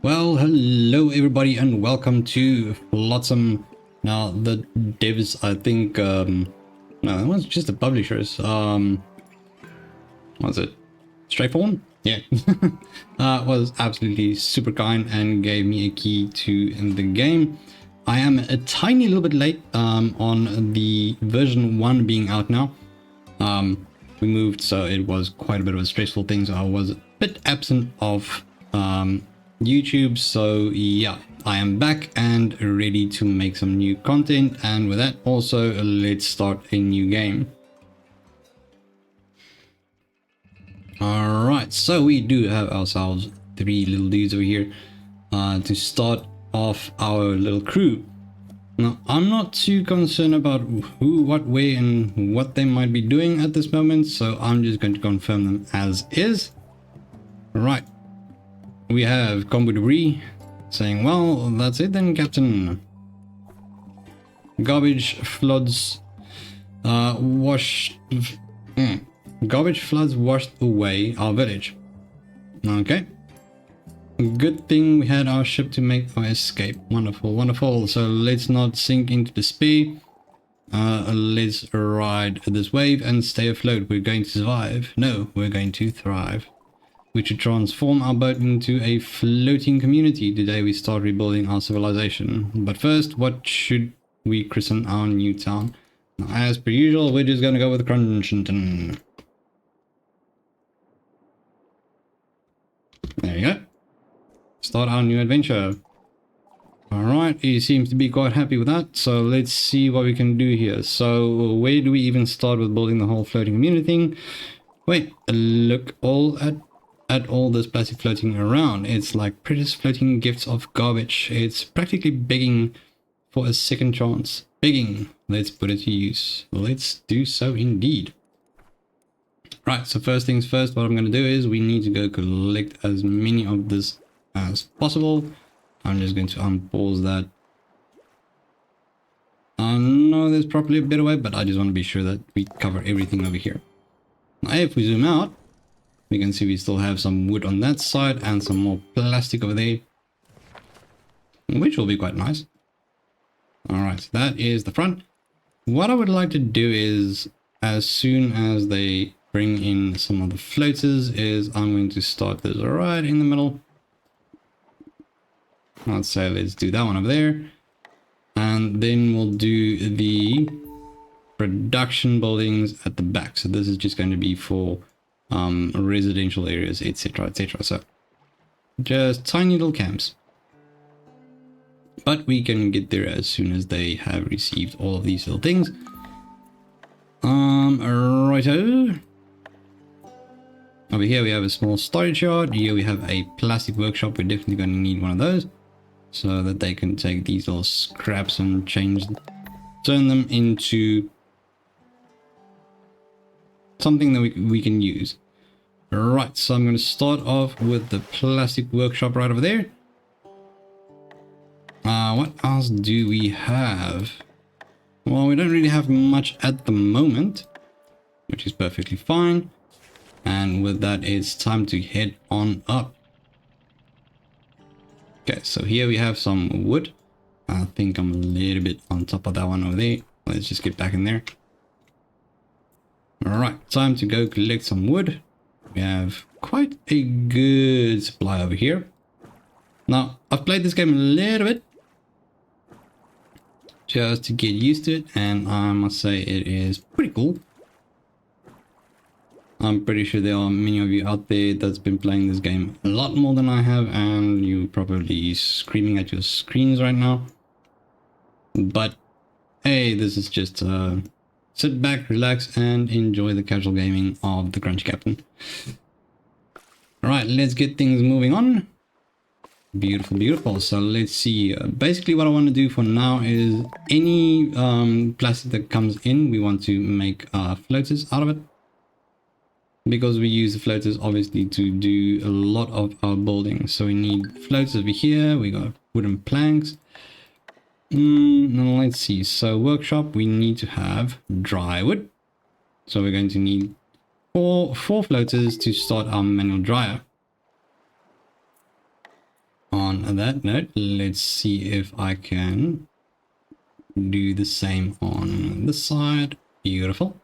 Well, hello everybody and welcome to Flotsam. Now, the devs, I think, no, it was just the publishers. What was it? Straightforward? Yeah. Was absolutely super kind and gave me a key to the game. I am a tiny little bit late on the version 1 being out now. We moved, so it was quite a bit of a stressful thing, so I was a bit absent of YouTube. So yeah, I am back and ready to make some new content, and with that also let's start a new game. All right, so we do have ourselves 3 little dudes over here to start off our little crew. Now, I'm not too concerned about who, what, where, and what they might be doing at this moment, so I'm just going to confirm them as is. Right. We have combo debris saying, well, that's it then, Captain. Garbage floods Garbage floods washed away our village. Okay. Good thing we had our ship to make our escape. Wonderful, wonderful. So let's not sink into despair. Let's ride this wave and stay afloat. We're going to survive. No, we're going to thrive. We should transform our boat into a floating community. Today we start rebuilding our civilization. But first, what should we christen our new town? Now, as per usual, we're just going to go with Crunchington. There you go. Start our new adventure. Alright, he seems to be quite happy with that, so let's see what we can do here. So where do we even start with building the whole floating community thing? Wait, look at all this plastic floating around. It's like precious floating gifts of garbage. It's practically begging for a second chance. Begging. Let's put it to use. Let's do so indeed. Right, so first things first, what I'm going to do is we need to go collect as many of this as possible. I'm just going to unpause that. I know there's probably a better way, but I just want to be sure that we cover everything over here. Now, if we zoom out, we can see we still have some wood on that side and some more plastic over there, which will be quite nice. Alright, so that is the front. What I would like to do is, as soon as they bring in some of the floaters, is I'm going to start this right in the middle. Let's say let's do that one over there. And then we'll do the production buildings at the back. So this is just going to be for residential areas, etc, etc. So just tiny little camps, but we can get there as soon as they have received all of these little things. Righto. Over here we have a small storage yard. Here we have a plastic workshop. We're definitely going to need one of those so that they can take these little scraps and turn them into something that we can use. Right, so I'm going to start off with the plastic workshop right over there. What else do we have? Well, we don't really have much at the moment, which is perfectly fine. And with that, it's time to head on up. Okay, so here we have some wood. I think I'm a little bit on top of that one over there. Let's just get back in there. Alright, time to go collect some wood. We have quite a good supply over here. Now, I've played this game a little bit just to get used to it, and I must say it is pretty cool. I'm pretty sure there are many of you out there that's been playing this game a lot more than I have, and you're probably screaming at your screens right now. But hey, this is just sit back, relax, and enjoy the casual gaming of the Crunch Captain. Alright, let's get things moving on. Beautiful, beautiful. So let's see. Basically what I want to do for now is any plastic that comes in, we want to make floaters out of it. Because we use the floaters obviously to do a lot of our building. So we need floaters over here. We got wooden planks. Now let's see. So workshop, we need to have dry wood. So we're going to need four floaters to start our manual dryer. On On that note, let's see if I can do the same on this side. Beautiful.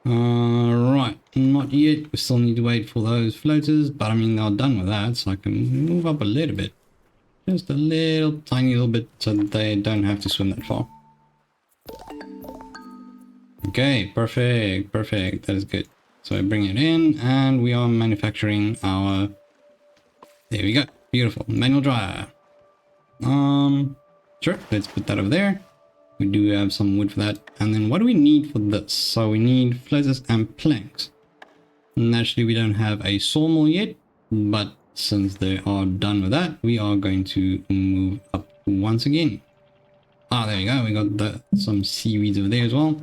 Right, not yet. We still need to wait for those floaters, but I mean, they're done with that, so I can move up a little bit. Just a little, tiny little bit, so that they don't have to swim that far. Okay, perfect, perfect. That is good. So I bring it in, and we are manufacturing our... There we go. Beautiful. Manual dryer. Sure, let's put that over there. We do have some wood for that. And then what do we need for this? So we need floaters and planks. Naturally, we don't have a sawmill yet, but since they are done with that, we are going to move up once again. Ah, there you go. We got some seaweeds over there as well.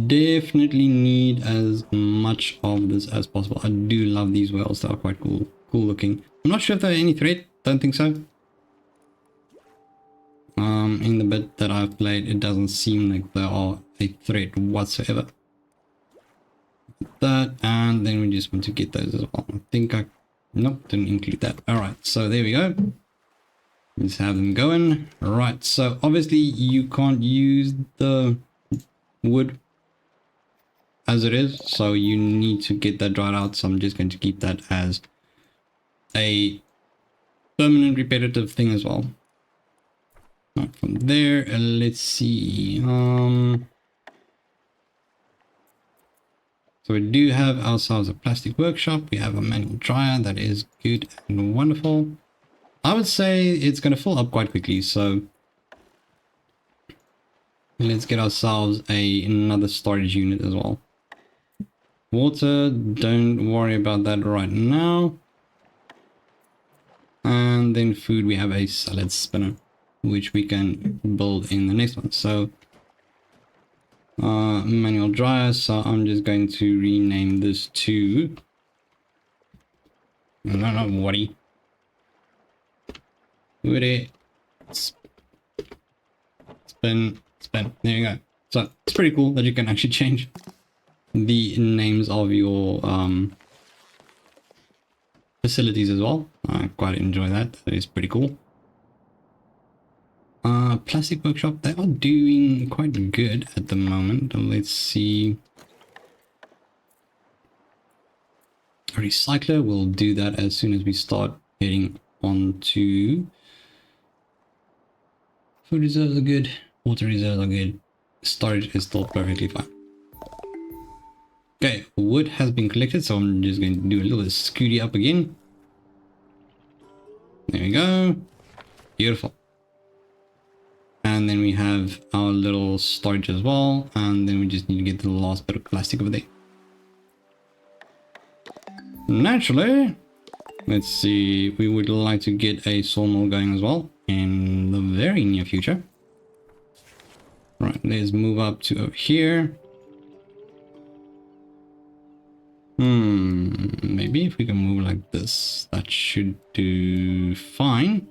Definitely need as much of this as possible. I do love these whales. They are quite cool looking. I'm not sure if there are any threat. Don't think so. In the bit that I've played, it doesn't seem like there are a threat whatsoever. That, and then we just want to get those as well. I think nope, didn't include that. All right, so there we go. Let's have them going. All right, so obviously you can't use the wood as it is, so you need to get that dried out. So I'm just going to keep that as a permanent repetitive thing as well. Right, from there, let's see. So we do have ourselves a plastic workshop. We have a manual dryer. That is good and wonderful. I would say it's going to fill up quite quickly. So let's get ourselves another storage unit as well. Water, don't worry about that right now. And then food, we have a salad spinner, which we can build in the next one. So manual dryer, so I'm just going to rename this to, I don't know, Woody. Woody. Spin. There you go. So it's pretty cool that you can actually change the names of your facilities as well. I quite enjoy that. That is pretty cool. Plastic workshop, they are doing quite good at the moment. Let's see. A recycler, will do that as soon as we start heading on to... Food reserves are good. Water reserves are good. Storage is still perfectly fine. Okay, wood has been collected, so I'm just going to do a little scooty up again. There we go. Beautiful. And then we have our little storage as well. And then we just need to get the last bit of plastic over there. Naturally, let's see, we would like to get a sawmill going as well in the very near future. Right, let's move up to over here. Maybe if we can move like this, that should do fine.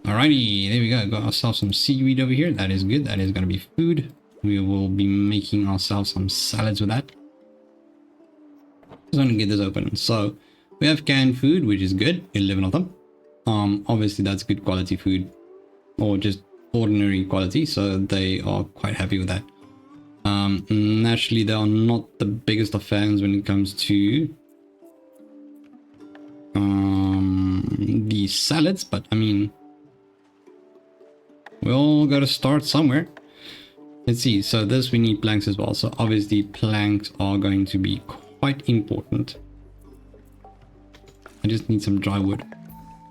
Alrighty, there we go. Got ourselves some seaweed over here. That is good. That is going to be food. We will be making ourselves some salads with that. Just want to get this open. So we have canned food, which is good. 11 of them. Obviously that's good quality food, or just ordinary quality. So they are quite happy with that. Naturally, they are not the biggest of fans when it comes to the salads, but I mean, we all got to start somewhere. Let's see. So this, we need planks as well. So obviously planks are going to be quite important. I just need some dry wood.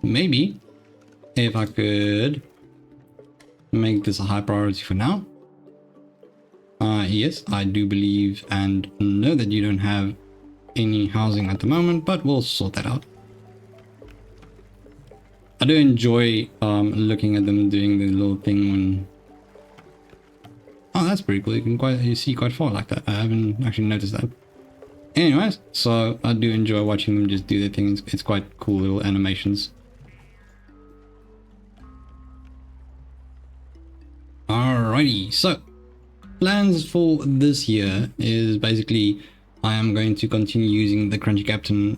Maybe if I could make this a high priority for now. Yes, I do believe and know that you don't have any housing at the moment, but we'll sort that out. I do enjoy looking at them doing the little thing when... Oh, that's pretty cool. You see quite far like that. I haven't actually noticed that. Anyways, so I do enjoy watching them just do their things. It's quite cool little animations. Alrighty, so plans for this year is basically I am going to continue using the Crunchy Captain,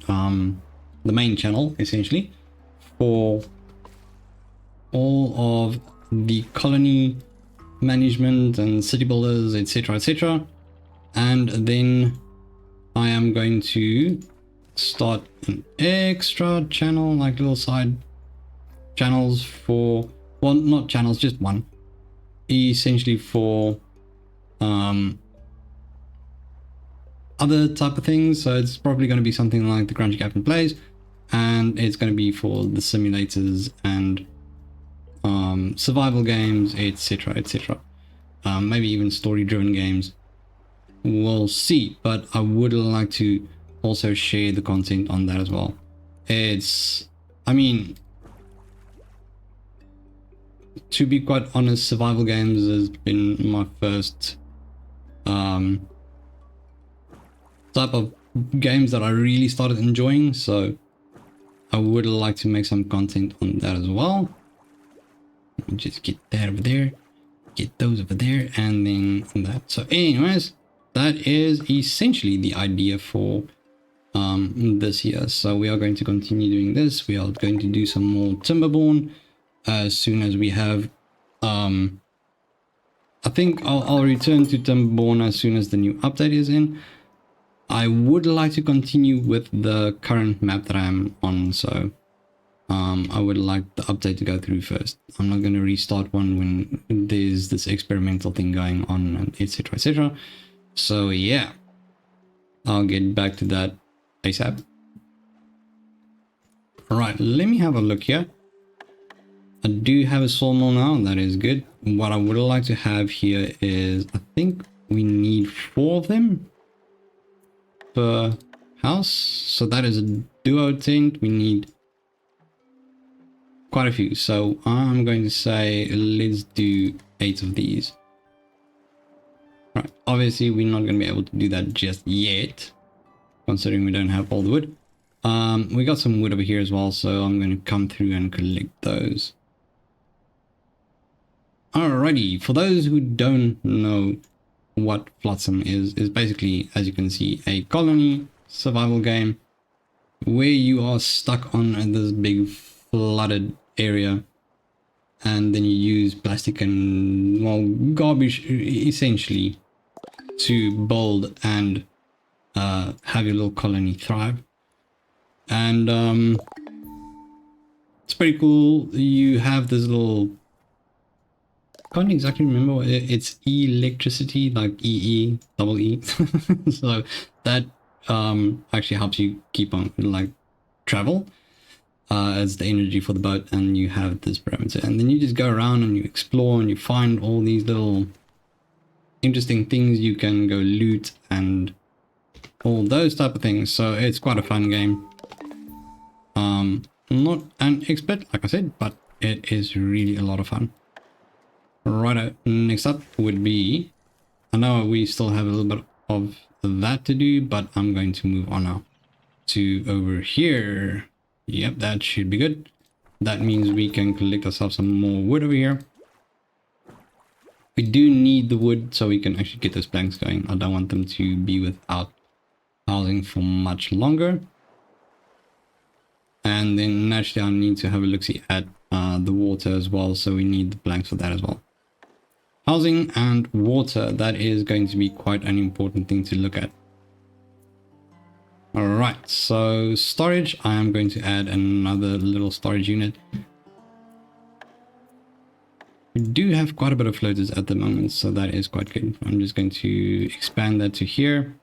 the main channel, essentially, for all of the colony management and city builders, etc., etc. And then I am going to start an extra channel, like little side channels for, well, not channels, just one, essentially for other type of things. So it's probably going to be something like the Crunchy Captain Plays, and it's going to be for the simulators and survival games, etc., etc. Maybe even story-driven games. We'll see, but I would like to also share the content on that as well. I mean, to be quite honest, survival games has been my first type of games that I really started enjoying, so I would like to make some content on that as well. Let me just get that over there, get those over there, and then that. So anyways, that is essentially the idea for this year. So we are going to continue doing this. We are going to do some more Timberborn as soon as we have I think I'll return to Timberborn as soon as the new update is in. I would like to continue with the current map that I'm on, so I would like the update to go through first. I'm not going to restart one when there's this experimental thing going on, and etc, etc. So yeah, I'll get back to that ASAP. Alright, let me have a look here. I do have a sawmill now, that is good. What I would like to have here is, I think we need 4 of them per house. So that is a duo tent. We need quite a few. So I'm going to say, let's do 8 of these. Right, obviously we're not going to be able to do that just yet, considering we don't have all the wood. We got some wood over here as well, so I'm going to come through and collect those. Alrighty, for those who don't know what Flotsam is basically, as you can see, a colony survival game where you are stuck on this big flooded area, and then you use plastic and, well, garbage essentially to build and have your little colony thrive. And it's pretty cool. You have this little, can't exactly remember what it's, electricity, like EE double E. So that actually helps you keep on, like, travel as the energy for the boat, and you have this parameter, and then you just go around and you explore and you find all these little interesting things you can go loot and all those type of things. So it's quite a fun game. Not an expert, like I said, but it is really a lot of fun. Righto, next up would be, I know we still have a little bit of that to do, but I'm going to move on now to over here. Yep, that should be good. That means we can collect ourselves some more wood over here. We do need the wood so we can actually get those planks going. I don't want them to be without housing for much longer. And then naturally I need to have a look-see at the water as well, so we need the planks for that as well. Housing and water, that is going to be quite an important thing to look at. Alright, so storage, I am going to add another little storage unit. We do have quite a bit of floaters at the moment, so that is quite good. I'm just going to expand that to here.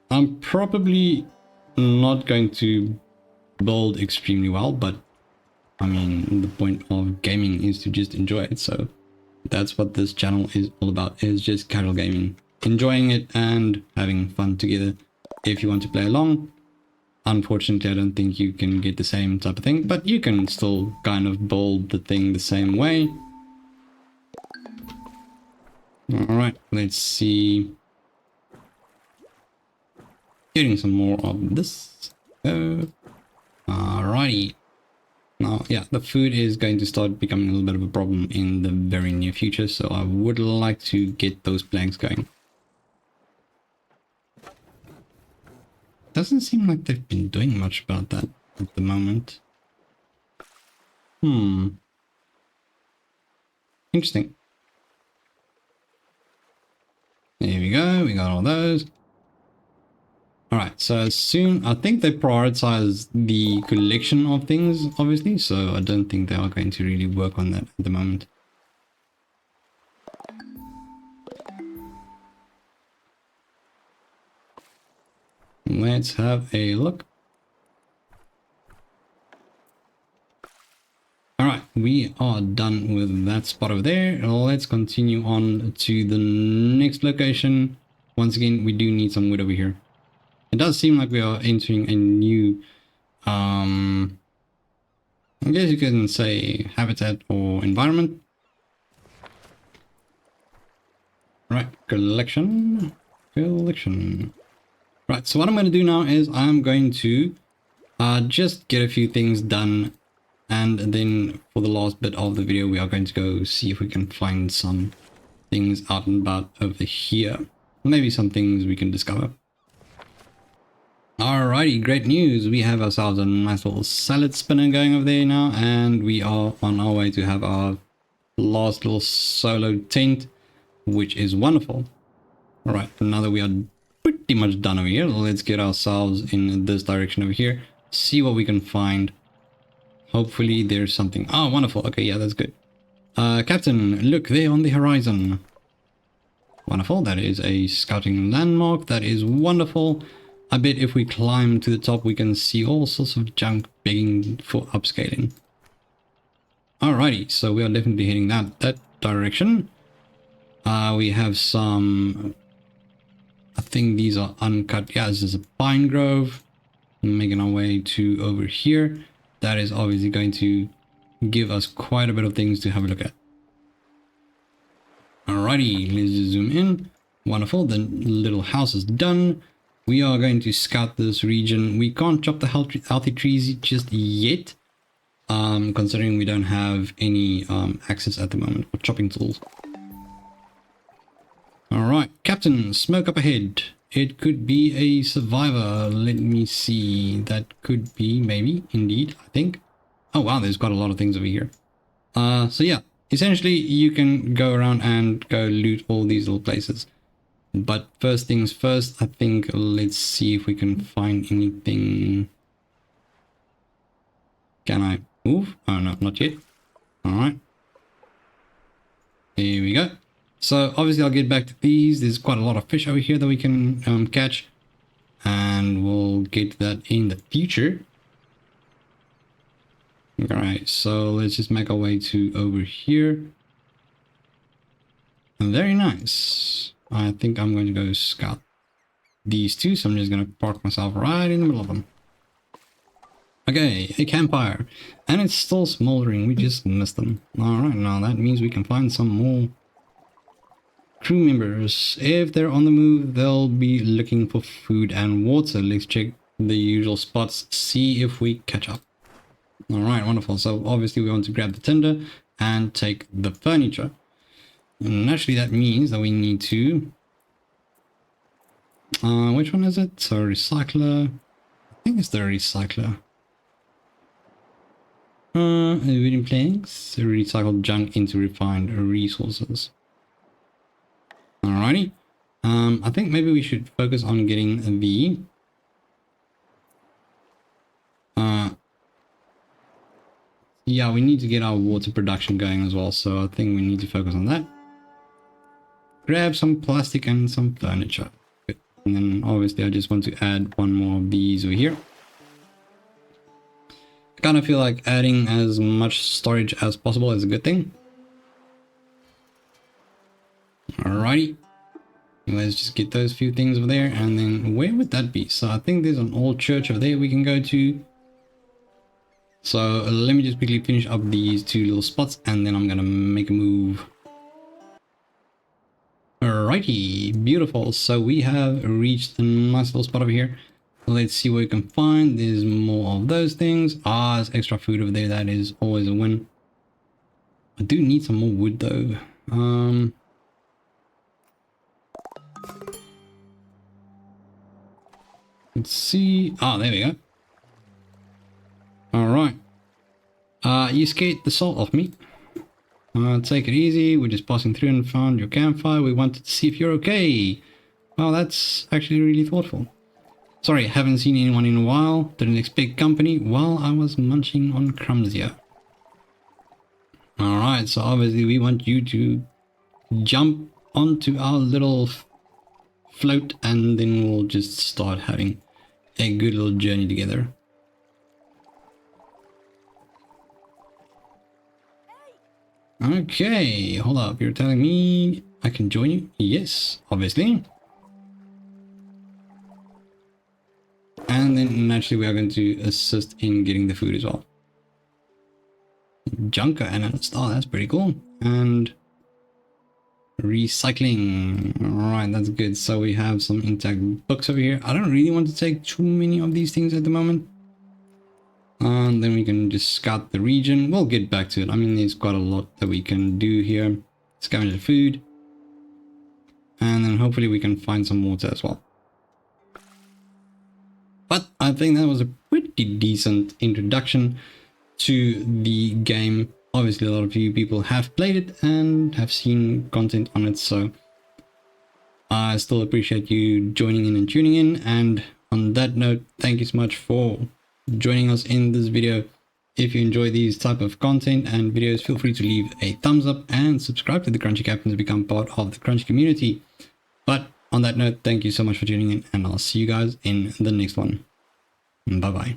I'm probably not going to build extremely well, but I mean, the point of gaming is to just enjoy it. So that's what this channel is all about, is just casual gaming, enjoying it and having fun together. If you want to play along, unfortunately, I don't think you can get the same type of thing, but you can still kind of build the thing the same way. Alright, let's see. Getting some more of this. Alrighty. Now, yeah, the food is going to start becoming a little bit of a problem in the very near future, so I would like to get those planks going. Doesn't seem like they've been doing much about that at the moment. Interesting. There we go, we got all those. Alright, so soon, I think they prioritize the collection of things, obviously, so I don't think they are going to really work on that at the moment. Let's have a look. Alright, we are done with that spot over there. Let's continue on to the next location. Once again, we do need some wood over here. It does seem like we are entering a new, I guess you can say habitat or environment. Right, collection. Right, so what I'm going to do now is I'm going to just get a few things done. And then for the last bit of the video, we are going to go see if we can find some things out and about over here. Maybe some things we can discover. Alrighty, great news. We have ourselves a nice little salad spinner going over there now. And we are on our way to have our last little solo tent, which is wonderful. Alright, now that we are pretty much done over here, let's get ourselves in this direction over here. See what we can find. Hopefully there's something. Oh, wonderful. Okay, yeah, that's good. Captain, look there on the horizon. Wonderful. That is a scouting landmark. That is wonderful. I bet if we climb to the top, we can see all sorts of junk begging for upscaling. Alrighty, so we are definitely heading that direction. We have some... I think these are uncut. Yeah, this is a pine grove. Making our way to over here. That is obviously going to give us quite a bit of things to have a look at. Alrighty, let's just zoom in. Wonderful, the little house is done. We are going to scout this region. We can't chop the healthy trees just yet, considering we don't have any access at the moment or chopping tools. Alright, Captain, smoke up ahead. It could be a survivor. Let me see. That could be, maybe, indeed, I think. Oh wow, there's got a lot of things over here. So yeah, essentially you can go around and go loot all these little places. But first things first, I think let's see if we can find anything. Can I move? Oh no, not yet. Alright. There we go. So obviously I'll get back to these. There's quite a lot of fish over here that we can catch. And we'll get to that in the future. Alright, so let's just make our way to over here. Very nice. I think I'm going to go scout these two. So I'm just going to park myself right in the middle of them. Okay, a campfire. And it's still smoldering. We just missed them. Alright, now that means we can find some more crew members. If they're on the move, they'll be looking for food and water. Let's check the usual spots, see if we catch up. Alright, wonderful. So obviously we want to grab the tinder and take the furniture. And naturally that means that we need to... which one is it? So recycler. I think it's the recycler. Wooden planks. Recycled junk into refined resources. Alrighty. I think maybe we should focus on getting the... yeah, we need to get our water production going as well, so I think we need to focus on that. Grab some plastic and some furniture. Good. And then obviously I just want to add one more of these over here. I kind of feel like adding as much storage as possible is a good thing. Alrighty. Let's just get those few things over there, and then where would that be? So I think there's an old church over there we can go to. So let me just quickly finish up these two little spots, and then I'm gonna make a move. Alrighty, beautiful. So we have reached a nice little spot over here. Let's see what we can find. There's more of those things. Ah, there's extra food over there. That is always a win. I do need some more wood though. Let's see. Ah, there we go. All right. You scared the salt off me. Take it easy. We're just passing through and found your campfire. We wanted to see if you're okay. Well, that's actually really thoughtful. Sorry, haven't seen anyone in a while. Didn't expect company while I was munching on crumbs here. Alright, so obviously we want you to jump onto our little float and then we'll just start having a good little journey together. Okay, hold up. You're telling me I can join you? Yes, obviously. And then naturally we are going to assist in getting the food as well. Junker and a star, that's pretty cool. And recycling. Alright, that's good. So we have some intact books over here. I don't really want to take too many of these things at the moment. And then we can just scout the region. We'll get back to it. I mean, there's quite a lot that we can do here. Scavenge the food. And then hopefully we can find some water as well. But I think that was a pretty decent introduction to the game. Obviously, a lot of you people have played it and have seen content on it. So I still appreciate you joining in and tuning in. And on that note, thank you so much for joining us in this video. If you enjoy these type of content and videos, feel free to leave a thumbs up and subscribe to the Crunchy Captain to become part of the Crunchy community. But on that note, thank you so much for tuning in and I'll see you guys in the next one. Bye bye.